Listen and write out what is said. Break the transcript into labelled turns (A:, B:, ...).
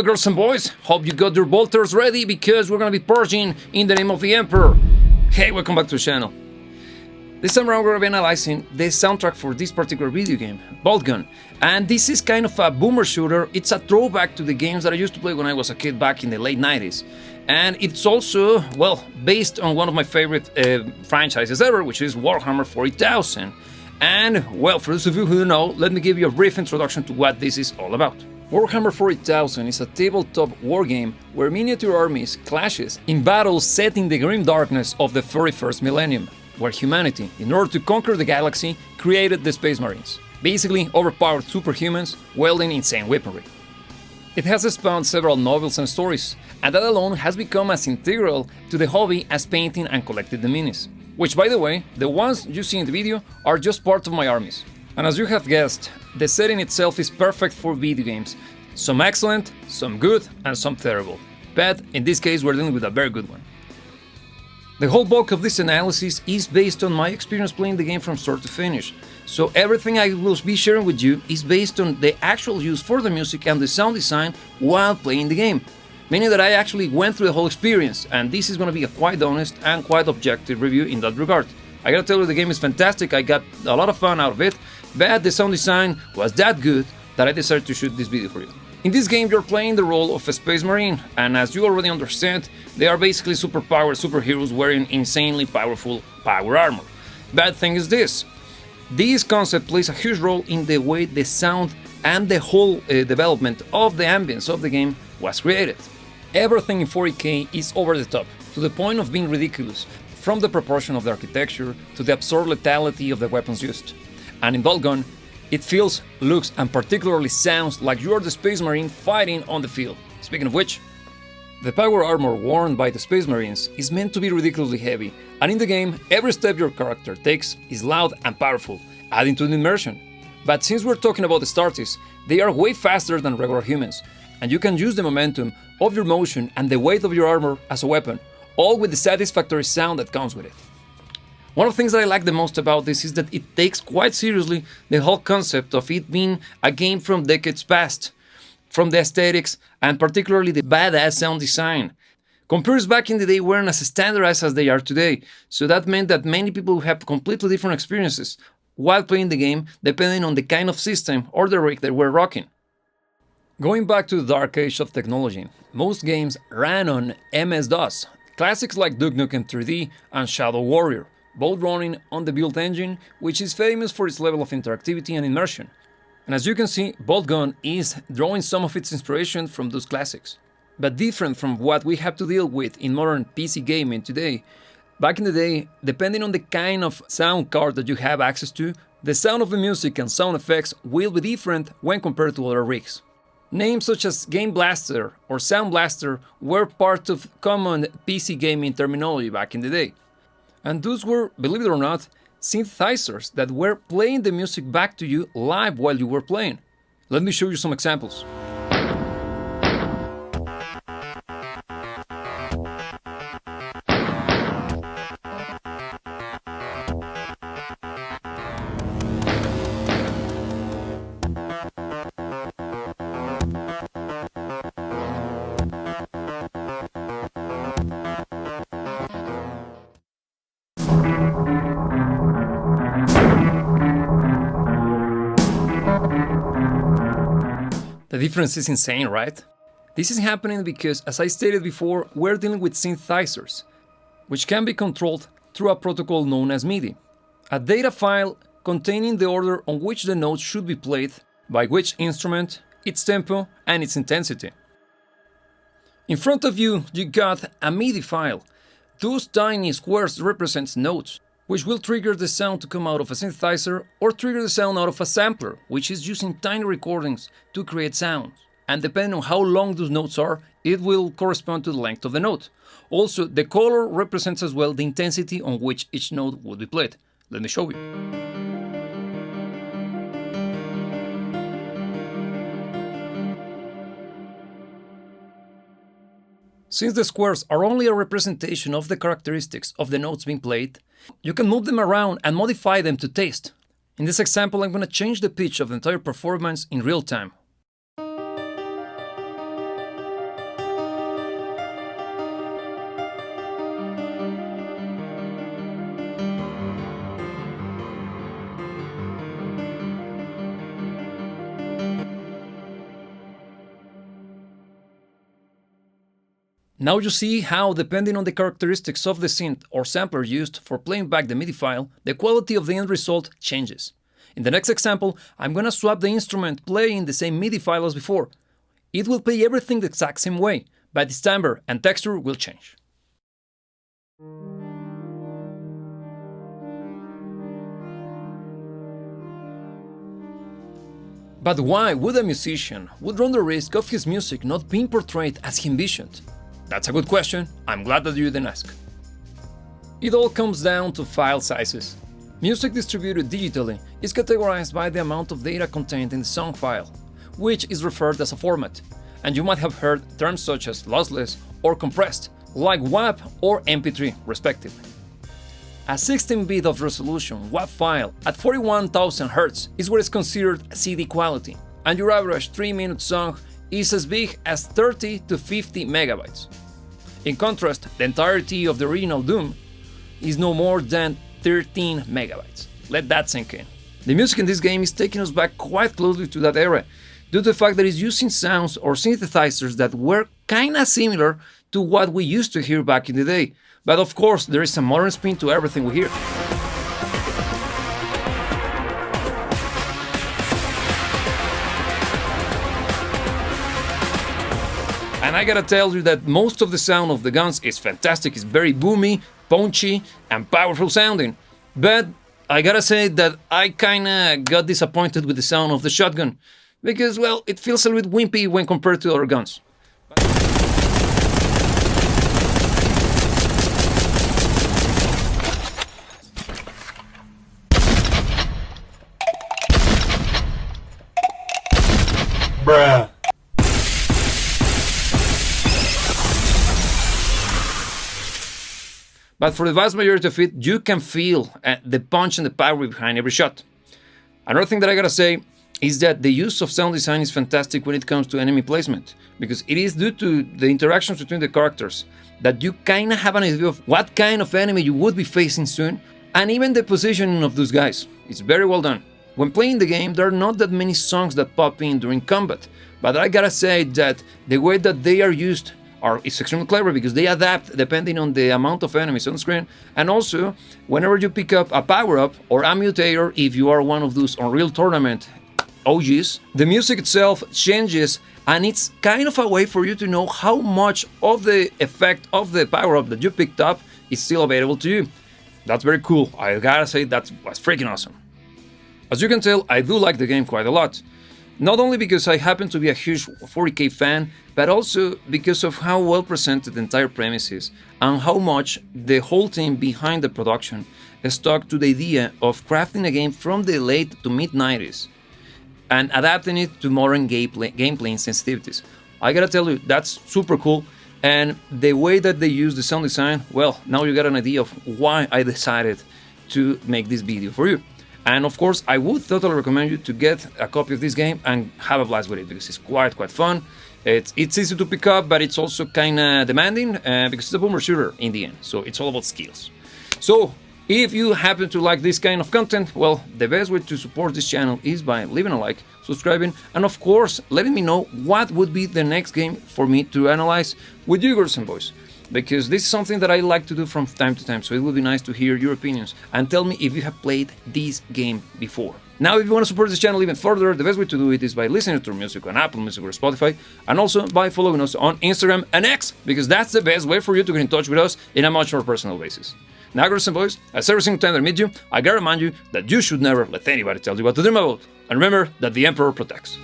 A: Hello girls and boys, hope you got your bolters ready because we're gonna be purging in the name of the Emperor. Hey, welcome back to the channel. This time around we're gonna be analyzing the soundtrack for this particular video game, Boltgun. And this is kind of a boomer shooter. It's a throwback to the games that I used to play when I was a kid back in the late 90s. And it's also, well, based on one of my favorite franchises ever, which is Warhammer 40,000. And, well, for those of you who don't know, let me give you a brief introduction to what this is all about. Warhammer 40,000 is a tabletop wargame where miniature armies clashes in battles set in the grim darkness of the 31st millennium, where humanity, in order to conquer the galaxy, created the Space Marines, basically overpowered superhumans wielding insane weaponry. It has spawned several novels and stories, and that alone has become as integral to the hobby as painting and collecting the minis. Which, by the way, the ones you see in the video are just part of my armies. And as you have guessed, the setting itself is perfect for video games. Some excellent, some good, and some terrible. But in this case we're dealing with a very good one. The whole bulk of this analysis is based on my experience playing the game from start to finish. So everything I will be sharing with you is based on the actual use for the music and the sound design while playing the game. Meaning that I actually went through the whole experience, and this is going to be a quite honest and quite objective review in that regard. I gotta tell you, the game is fantastic, I got a lot of fun out of it, but the sound design was that good that I decided to shoot this video for you. In this game you're playing the role of a Space Marine, and as you already understand, they are basically superpowered superheroes wearing insanely powerful power armor. Bad thing is this concept plays a huge role in the way the sound and the whole development of the ambience of the game was created. Everything in 40K is over the top, to the point of being ridiculous, from the proportion of the architecture to the absurd lethality of the weapons used. And in Boltgun, it feels, looks, and particularly sounds like you are the Space Marine fighting on the field. Speaking of which, the power armor worn by the Space Marines is meant to be ridiculously heavy, and in the game, every step your character takes is loud and powerful, adding to the immersion. But since we're talking about the Astartes, they are way faster than regular humans, and you can use the momentum of your motion and the weight of your armor as a weapon, all with the satisfactory sound that comes with it. One of the things that I like the most about this is that it takes quite seriously the whole concept of it being a game from decades past, from the aesthetics and particularly the badass sound design. Computers back in the day weren't as standardized as they are today, so that meant that many people have completely different experiences while playing the game depending on the kind of system or the rig they were rocking. Going back to the dark age of technology, most games ran on MS-DOS. Classics like Duke Nukem 3D and Shadow Warrior, both running on the built engine, which is famous for its level of interactivity and immersion. And as you can see, Boltgun is drawing some of its inspiration from those classics. But different from what we have to deal with in modern PC gaming today, back in the day, depending on the kind of sound card that you have access to, the sound of the music and sound effects will be different when compared to other rigs. Names such as Game Blaster or Sound Blaster were part of common PC gaming terminology back in the day. And those were, believe it or not, synthesizers that were playing the music back to you live while you were playing. Let me show you some examples. The difference is insane, right? This is happening because, as I stated before, we're dealing with synthesizers, which can be controlled through a protocol known as MIDI, a data file containing the order on which the notes should be played, by which instrument, its tempo, and its intensity. In front of you, you got a MIDI file. Those tiny squares represent notes, which will trigger the sound to come out of a synthesizer or trigger the sound out of a sampler, which is using tiny recordings to create sounds. And depending on how long those notes are, it will correspond to the length of the note. Also, the color represents as well the intensity on which each note will be played. Let me show you. Since the squares are only a representation of the characteristics of the notes being played, you can move them around and modify them to taste. In this example, I'm going to change the pitch of the entire performance in real time. Now you see how, depending on the characteristics of the synth or sampler used for playing back the MIDI file, the quality of the end result changes. In the next example, I'm gonna swap the instrument playing the same MIDI file as before. It will play everything the exact same way, but its timbre and texture will change. But why would a musician run the risk of his music not being portrayed as he envisioned? That's a good question. I'm glad that you didn't ask. It all comes down to file sizes. Music distributed digitally is categorized by the amount of data contained in the song file, which is referred as a format, and you might have heard terms such as lossless or compressed, like WAV or MP3 respectively. A 16-bit of resolution WAV file at 41,000 Hz is what is considered CD quality, and your average 3-minute song is as big as 30 to 50 megabytes. In contrast, the entirety of the original Doom is no more than 13 megabytes. Let that sink in. The music in this game is taking us back quite closely to that era, due to the fact that it's using sounds or synthesizers that were kinda similar to what we used to hear back in the day. But of course, there is a modern spin to everything we hear. And I gotta tell you that most of the sound of the guns is fantastic, it's very boomy, punchy, and powerful sounding. But I gotta say that I kinda got disappointed with the sound of the shotgun, because, well, it feels a little bit wimpy when compared to other guns.
B: Bruh.
A: But for the vast majority of it, you can feel the punch and the power behind every shot. Another thing that I gotta say is that the use of sound design is fantastic when it comes to enemy placement, because it is due to the interactions between the characters that you kinda have an idea of what kind of enemy you would be facing soon, and even the positioning of those guys. It's very well done. When playing the game, there are not that many songs that pop in during combat, but I gotta say that the way that they are used is extremely clever, because they adapt depending on the amount of enemies on screen, and also whenever you pick up a power-up or a mutator, if you are one of those Unreal Tournament OGs, the music itself changes, and it's kind of a way for you to know how much of the effect of the power-up that you picked up is still available to you. That's very cool. I gotta say that was freaking awesome. As you can tell, I do like the game quite a lot. Not only because I happen to be a huge 40K fan, but also because of how well presented the entire premise is, and how much the whole team behind the production stuck to the idea of crafting a game from the late to mid-90s and adapting it to modern gameplay sensitivities. I gotta tell you, that's super cool, and the way that they use the sound design, well, now you got an idea of why I decided to make this video for you. And of course, I would totally recommend you to get a copy of this game and have a blast with it, because it's quite fun. It's easy to pick up, but it's also kinda demanding, because it's a boomer shooter in the end, so it's all about skills. So, if you happen to like this kind of content, well, the best way to support this channel is by leaving a like, subscribing, and of course, letting me know what would be the next game for me to analyze with you girls and boys. Because this is something that I like to do from time to time, so it would be nice to hear your opinions and tell me if you have played this game before. Now, if you want to support this channel even further, the best way to do it is by listening to our music on Apple Music or Spotify, and also by following us on Instagram and X, because that's the best way for you to get in touch with us in a much more personal basis. Now, girls and boys, as every single time I meet you, I gotta remind you that you should never let anybody tell you what to dream about. And remember that the Emperor protects.